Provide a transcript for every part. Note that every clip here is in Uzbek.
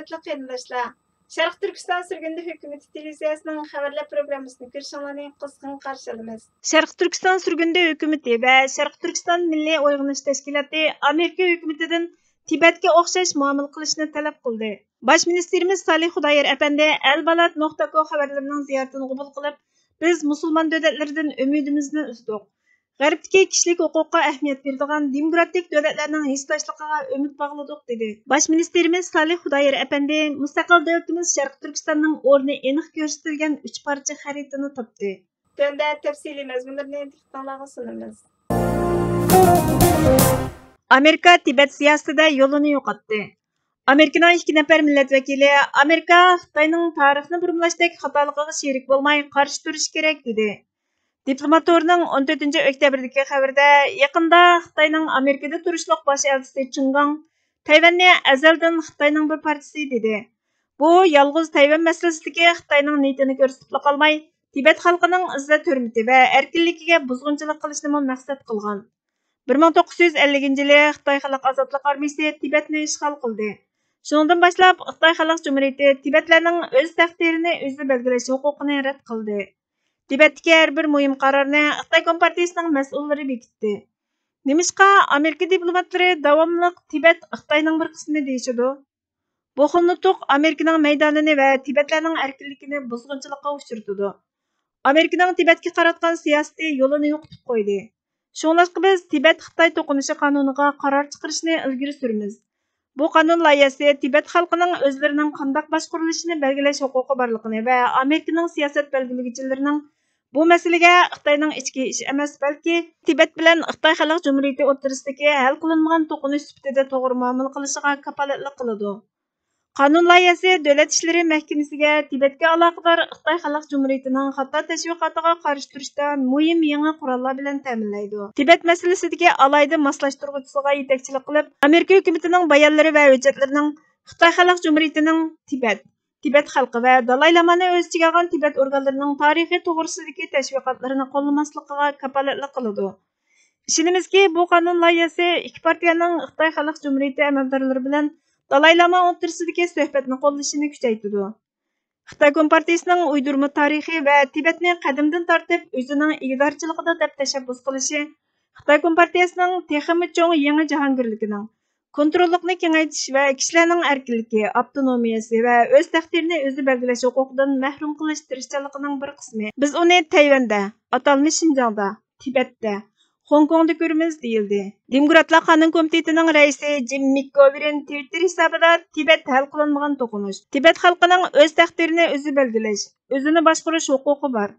Hürmetli qarindoshlar, Sharq Turkiston Surgundi Hukumati televiziyasining xabarlar programmasini ko'rishingizni qizg'in qarshi olamiz. Sharq Turkiston Surgundi Hukumati va Sharq Turkiston Milliy Uyg'unish Tashkiloti Amerika hukumatidan Tibetga o'xshash muomala qilishni talab qildi. Bosh ministerimiz Salih Xudoyer apandi albalat.co xabarlarining ziyoratini qabul qilib, biz musulmon davlatlardan umidimizni uzdik. G'arbdagi kishilik huquqqa ahamiyat beradigan demokratik davlatlarning hissdoshligiga umid bog'ladik dedi. Bosh ministerimiz Salih Xudoyer apandi mustaqil davlatimiz Sharq Turkistonning o'rni aniq ko'rsatilgan 3 parcha xaritani topdi. Tunda tafsiliy mazmunlarni diqqatga sunamiz. Amerika Tibet siyosatida yo'lini yo'qotdi. Amerikaning 2 nafar millat vakili Amerika Xitoyning tarixni burmlashdek xatoligiga sherik bo'lmay qarshi turish kerak dedi. Diplomatorning 14 oktyabrdagi xabarda yaqinda Xitoyning Amerikada turishliq bosh elchisi Chungang Tayvanni azaldan Xitoyning bir parchasi dedi. Bu yolg'iz Tayvan masalasidagi Xitoyning niyatini ko'rsatib qolmay, Tibet xalqining izzat hurmati va erkinligiga buzg'unchilik qilishni maqsad qilgan. 1950-yili Xitoy Xalq ozodlik armiyasi Tibetni ishg'ol qildi. Shundan boshlab Xitoy Xalq Cumhuriyati Tibetlarning o'z taqdirini o'zi belgilash huquqini rad qildi. Tibetdagi har bir muhim qarorni Xitoy Kompartiyasining mas'ullari bekitdi. Nimishqa Amerika diplomatlari davomli Tibet Xitoyning bir qismi deyishidi. Bu xil nutuq Amerikaning maydonini va Tibetlarning erkinligini buzg'unchilikqa uchirdi. Amerikaning Tibetga qaratgan siyosati yo'lini yo'qotib qo'ydi. Shuningdek biz Tibet-Xitoy to'qinishi qonuniga qaror chiqarishni ilgari suramiz. Bu qonun loyihasi Tibet xalqining o'zlarining qanday boshqarilishini belgilash huquqi borligini va Amerikaning siyosat belgilaguvchilarining bu masalaga Xitoyning ichki ish emas, balki Tibet bilan Xitoy Xalq Cumhuriyati o'rtasidagi hal qilinmagan to'qinish sifatida to'g'ri muomala qilishiga kafolatlik qiladi. Qonun loyihasi Davlat ishlari mahkamasiga Tibetga aloqador Xitoy Xalq Cumhuriyatining xato tashviqotiga qarshi turishda muhim yangi qurollar bilan ta'minlaydi. Tibet masalasidagi alayda moslashtiruvchisiga yetakchilik qilib, Amerika hukumatining bayonlari va hujjatlarining Xitoy Xalq Cumhuriyatining Tibet xalqi va Dalay Lamani o'z ichiga olgan Tibet organlarining tarixiy to'g'risidagi tashviqotlarini qo'llamasligiga kafolatlik qiladi. Ishonamizki, bu qonun loyihasi ikki partiyaning Xitoy Xalq Cumhuriyati amaldorlari bilan Dalay Lama o'rtasidagi suhbatni qo'llashini kuchaytiradi. Xitoy Kompartiyasining uydurma tarixi va Tibetni qadimdan tortib o'zining ig'dorchiligida deb tashabbus qilishi Xitoy Kompartiyasining texmi cho'ng yangi jahongirligining kontrollikni kengaytirish va kishilarning erkinligi, avtonomiyasi va o'z taqdirini o'zi belgilash huquqidan mahrum qilish tirishchiligining bir qismi. Biz uni Tayvanda, atalmish Xinjiangda, Tibetda, Hong Kongda ko'ramiz deyildi. Demokratlar qonun komitetining raisi Jim McGovern Twitter hisobida Tibet hal qilinmagan to'qinish. Tibet xalqining o'z taqdirini o'zi belgilash, o'zini boshqarish huquqi bor.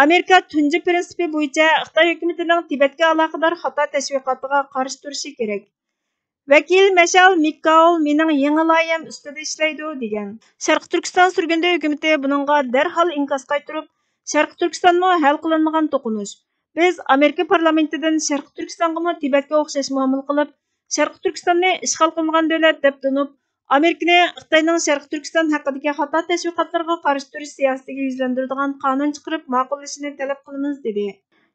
Amerika tunji prinsipi bo'yicha Xitoy hukumatining Tibetga aloqador xato tashviqotiga qarshi turishi kerak. Vakil Mashal Mikkaul mening yangi loyiham ustida ishlaydi degan. Sharq Turkiston Surgundi hukumati buningga darhol inkas qaytarib, Sharq Turkistonmo hal qilinmagan to'qinish. Biz Amerika parlamentidan Sharq Turkistonga Tibetga o'xshash muomala qilib, Sharq Turkistonni ishg'ol qilmagan davlat deb tanib, Amerikani Xitoyning Sharq Turkiston haqidagi xato tashviqotlarga qarshi turish siyosatiga yuzlantiradigan qonun chiqarib ma'qullashini talab qilamiz dedi.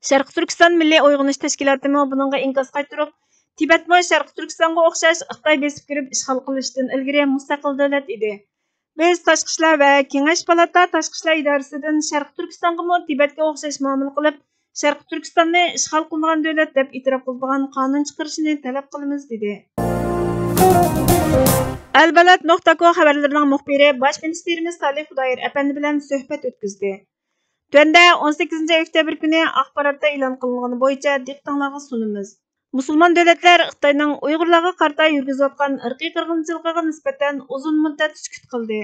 Sharq Turkiston Milliy Uyg'unish Tashkilotimi buningga inkas qaytarib, Tibetmo Sharq Turkistonga o'xshash Xitoy besib kirib ishg'ol qilishdan ilgari mustaqil davlat edi. Biz Tashqi ishlar va Kengash palata Tashqi ishlar idorasidan Sharq Turkistonga Tibetga o'xshash muomala qilib, Sharq Turkistonni ishg'ol qilgan davlat deb e'tirof qilgan qonun chiqarishni talab qilamiz dedi. Albalat.co xabarlarining muxbiri Bosh ministerimiz Salih Xudoyer apandi bilan suhbat o'tkazdi. Tunda 18 oktyabr kuni axborotda e'lon qilingani bo'yicha diqqatingizga sunamiz. Musulmon davlatlar Xitoyning Uyg'urlarga qarata yurgizayotgan irqiy qirg'inchiligiga nisbatan uzun muddat sukut qildi.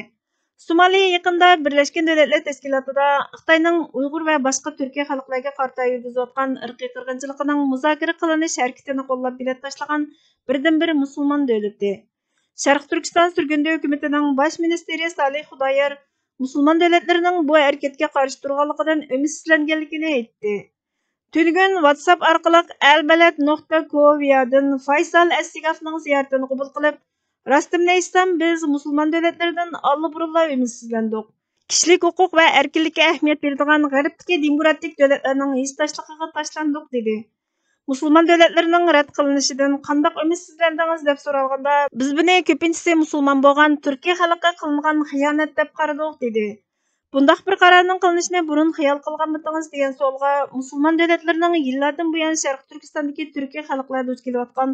Somaliya yaqinda Birlashgan Davlatlar Tashkilotida Xitoyning Uyg'ur va boshqa Turkiy xalqlarga qarata yurgizayotgan irqiy qirg'inchiligining muzokara qilinish harakatini qo'llab bilet tashlagan birdan-bir musulmon davlati. Sharq Turkiston Surgundi hukumatining bosh ministri Salih Xudoyer musulmon davlatlarining bu harakatga qarshi turganligidan umidsizlanganligini aytdi. Tüngün WhatsApp orqali albalat.co dan Faysal Assigafning ziyoratini qabul qilib, rostimni aytsam biz musulmon davlatlaridan allburunla umidsizlandik. Kishilik huquq va erkinlikka ahamiyat beradigan g'arbdagi demokratik davlatlarning hissdoshligiga tashlandik dedi. Musulmon davlatlarining rad qilinishidan qandoq umidsizlandingiz deb so'ralganda, biz buni ko'pinchisi musulmon bo'lgan Turkiya xalqiga qilingan xiyonat deb qaradik dedi. Bundaq bir qarorning qilinishini burun xiyol qilganmidingiz degan savolga musulmon davlatlarining yillardan buyon Sharq Turkistondagi Turkiya xalqlari duch kelayotgan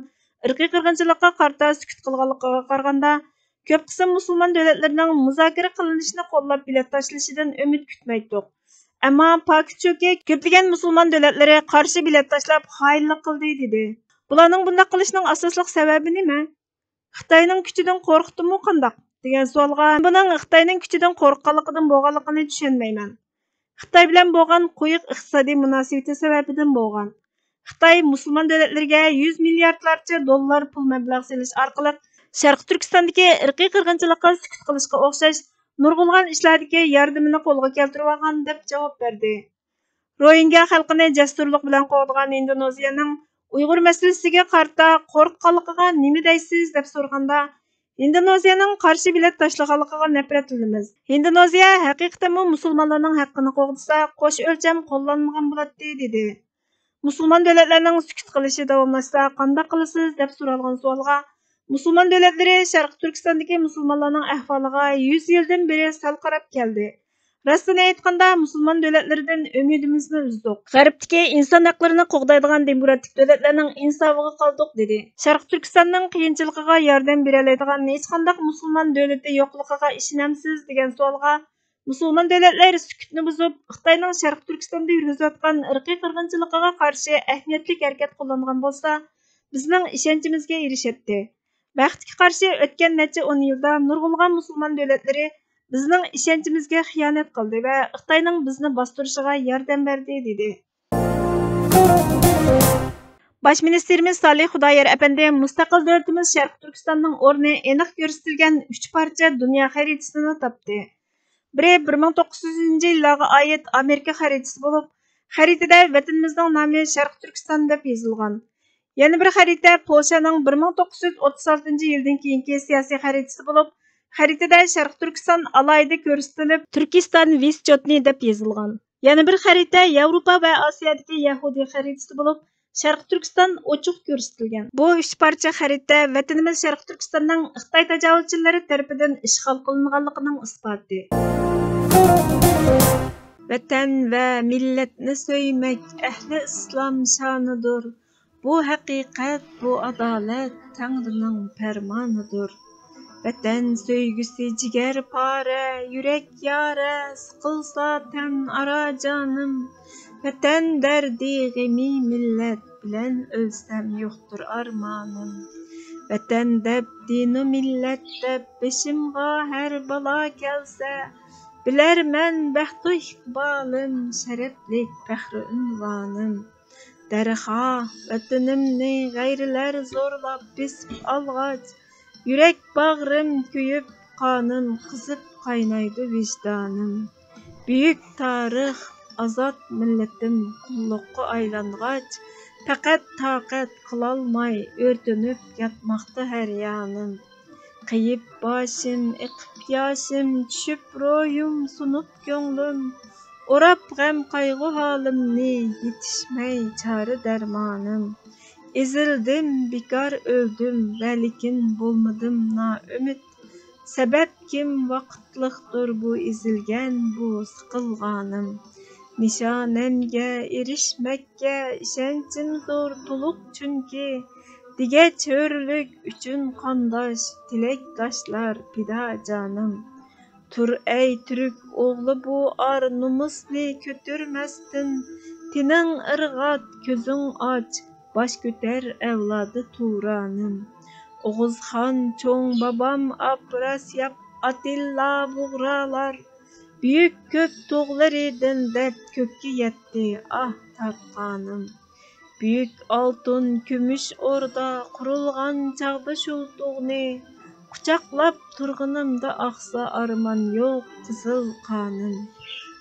irqiy qirg'inchilikqa qarta sukut qilganligiga qaraganda, ko'p qism musulmon davlatlarining muzokara qilinishini qo'llab bilet tashlashidan umid kutmaydik. Ammo Pakistonga ko'plagan musulmon davlatlari qarshi bilet tashlab xainlik qildi dedi. Bularning bunday qilishining asosli sababi nima? Xitoyning kuchidan qo'rqdimi qandoq? Degan savolga buning Xitoyning kuchidan qo'rqqanligidan bo'lganligini tushunmayman. Xitoy bilan bo'lgan qo'yiq iqtisodiy munosabati sababidan bo'lgan. Xitoy musulmon davlatlariga 100 milliardlarcha dollar pul mablag' selish orqali Sharq Turkistondagi irqiy qirg'inchilikqa sukut qilishga o'xshash nurg'ulg'an ishlardagi yordamini qo'lga keltirib olgan deb javob berdi. Rohingya xalqini jasurlik bilan qo'g'digan Indoneziyaning Uyg'ur masalasiga qarta qo'rqqanligiga nima deysiz deb so'raganda, Indoneziyaning qarshi bilet tashlaganligiga nafratlanamiz. Indoneziya haqiqatan musulmonlarning haqqini qo'g'disa, qo'sh o'lcham qo'llanmagan bo'ladi dedi. Musulmon davlatlarning sukut qilishi davomlashsa qanday qilasiz deb so'ralgan savolga musulmon davlatlari Sharq Turkistondagi musulmonlarning ahvoliga 100 yildan beri sal qarab keldi. Rostini aytganda, musulmon davlatlaridan umidimizni uzdik. G'arbdagi inson haqlarini qo'g'daydigan demokratik davlatlarning insofiga qoldik dedi. Sharq Turkistonning qiyinchiligiga yordam bera oladigan hech qanday musulmon davlati yo'qligiga ishonamsiz degan savolga musulmon davlatlar sukutni buzib, Xitoyning Sharq Turkistonda yurgizayotgan irqiy qirg'inchiligiga qarshi ahamiyatli harakat qo'llangan bo'lsa, bizning ishonchimizga erishadi. Baxtga qarshi o'tgan necha 10 yilda nurg'ulg'an musulmon davlatlari bizning ishonchimizga xiyonat qildi va Xitoyning bizni bostirishiga yordam berdi dedi. Bosh ministerimiz Salih Xudoyer apandi mustaqil davlatimiz Sharq Turkistonning o'rni aniq ko'rsatilgan 3 parcha dunyo xaritasini topdi. Biri 1900-yillarga oid Amerika xaritasi bo'lib, xaritada vatanimizning nomi Sharq Turkiston deb yozilgan. Yana bir xarita Polshaning 1936-yildan keyingi siyosiy xaritasi bo'lib, xaritada Sharq Turkiston alohida ko'rsatilib, Turkiston Visjotni deb yozilgan. Yana bir xarita Yevropa va Osiyodagi Yahudiy xaritasi bo'lib, Sharq Turkiston ochiq ko'rsatilgan. Bu 3 parcha xarita vatanimiz Sharq Turkistonning Xitoy tajovuzchilari tomonidan ishg'ol qilinganligining isboti. Vatan va millatni so'ymak ahli islom sha'nidir. Bu haqiqat, bu adolat Tangrining farmonidir. Vatan söygüsü ciger pare, yürek yara, sıkılsa ten ara canım. Vatan derdi gemi millet bilen ölsem yoktur armanım. Vatan deb dini millet deb beşimga her bala gelse, bilermen baxtu ikbalım, şereflik fahri ünvanım. Derha vatanimni gayriler zorlap besip algaç, yürek bağrım köyüp kanım kızıp kaynaydı vicdanım. Büyük tarih azat milletim kullukku aylangaç, fakat taqat kılalmay örtünüp yatmaktı her yanım. Kıyıp başım, ekip yaşım, düşüp royum, sunup gönlüm. Orap gam kaygı halimni, yetişmey çare dermanım. Ezildim, bikar öldüm, velikin bulmadım na ümit. Sebep kim vakitliqdir bu ezilgen, bu sıkılganım. Nişanemge erişmekke işençim zor tuluk çünkü. Dige çörlük üçün kandaş, tilek taşlar pida canım. Tur ey Türk oğlu bu ar numusni kötürmestin. Tinin ırgat közün aç, baş göter evladı Turanım. Oğuzhan çoğun babam Aprasyap Atilla buğralar. Büyük kök toğlar edin dep kökki yetti ah tapqanım. Büyük altın kümüş orada kurulgan çağda şultuğni. Kucaqlap turğunumda aksa arman yok kızıl kanım.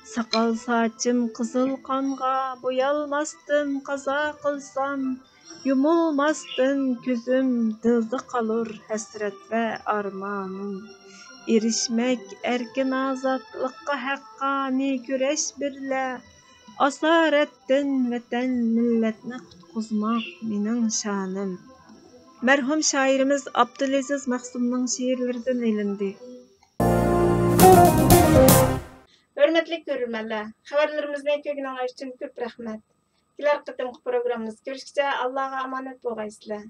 Sakal saçım kızıl kanğa boyalmasdın qaza qılsam. Yumulmasdın közüm dıldı qalır hasret ve armanım. Erişmek erkin azatlıqqa haqqani güreş birle. Asarettin vatan milletni qutquzmak mening şanim. Merhum şairimiz Abdülaziz Mahsumning şiirlaridan elindi. Hörmetli görürmenler, xabarlarimizni kögünüňiz üçün köp rahmet. Kelar qitimki programmamız görüşkice Allah'a emanet bolgaysızlar.